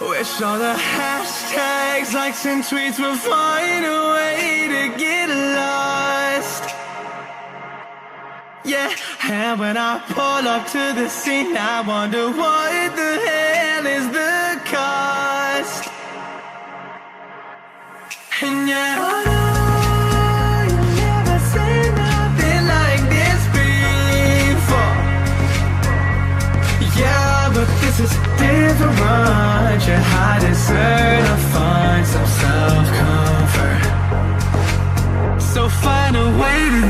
Wish all the hashtags, likes and tweets will find a way to get lost. Yeah, and when I pull up to the scene, I wonder what the hell is the cost. And yeah, I know you've never seen nothing like this before. Yeah, but this is different. You deserve to find some self-comfort. So find a way to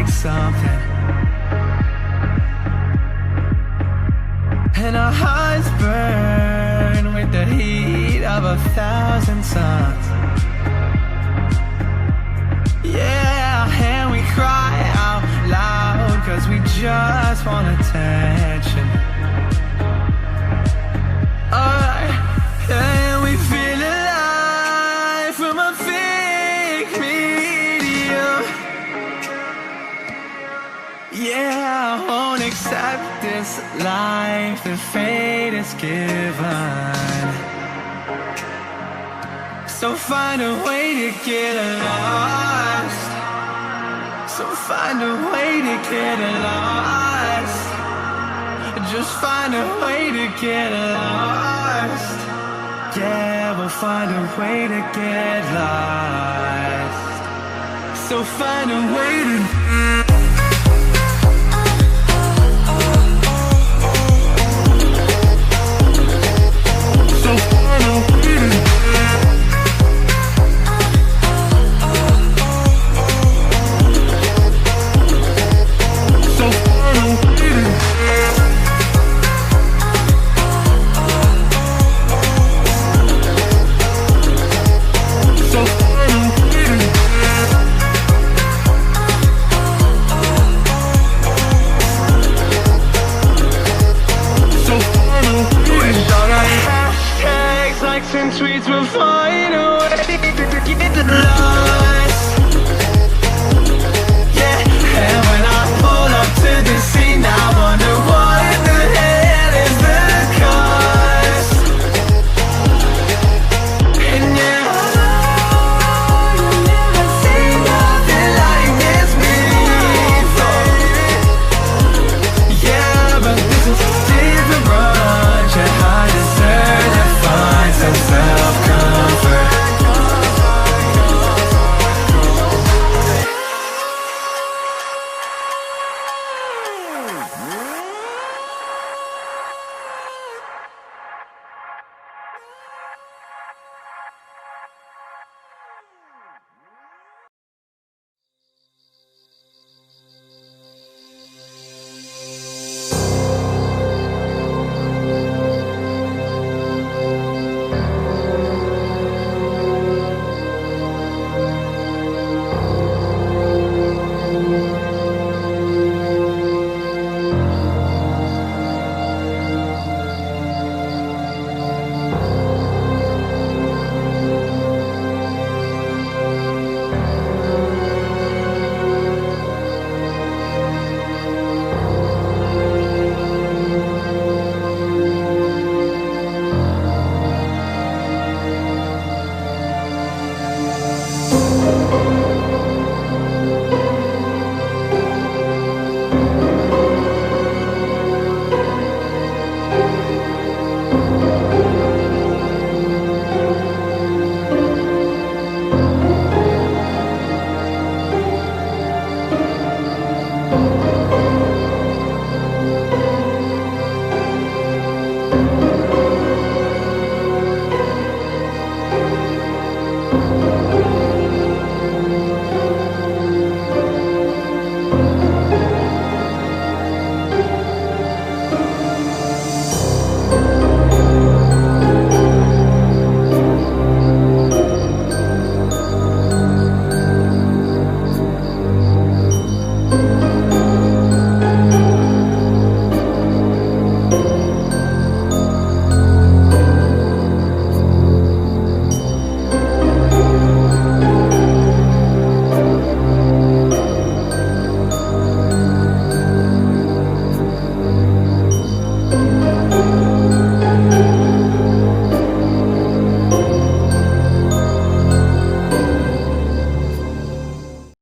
something, and our hearts burn with the heat of 1,000 suns. Yeah, and we cry out loud 'cause we just want attention. And we feel alive from a fake medium. Yeah, I won't accept this life that fate is given. So find a way to get lost. So find a way to get lost. Just find a way to get lost. Yeah, we'll find a way to get lost. So find a way to and tweets will find a way to get lost. Yeah, and when I pull up to the scene, I wonder what the hell is the cost. And yeah, you've never seen nothing like this before. Yeah, but this is different. Yeah, I deserve to find some self-comfort.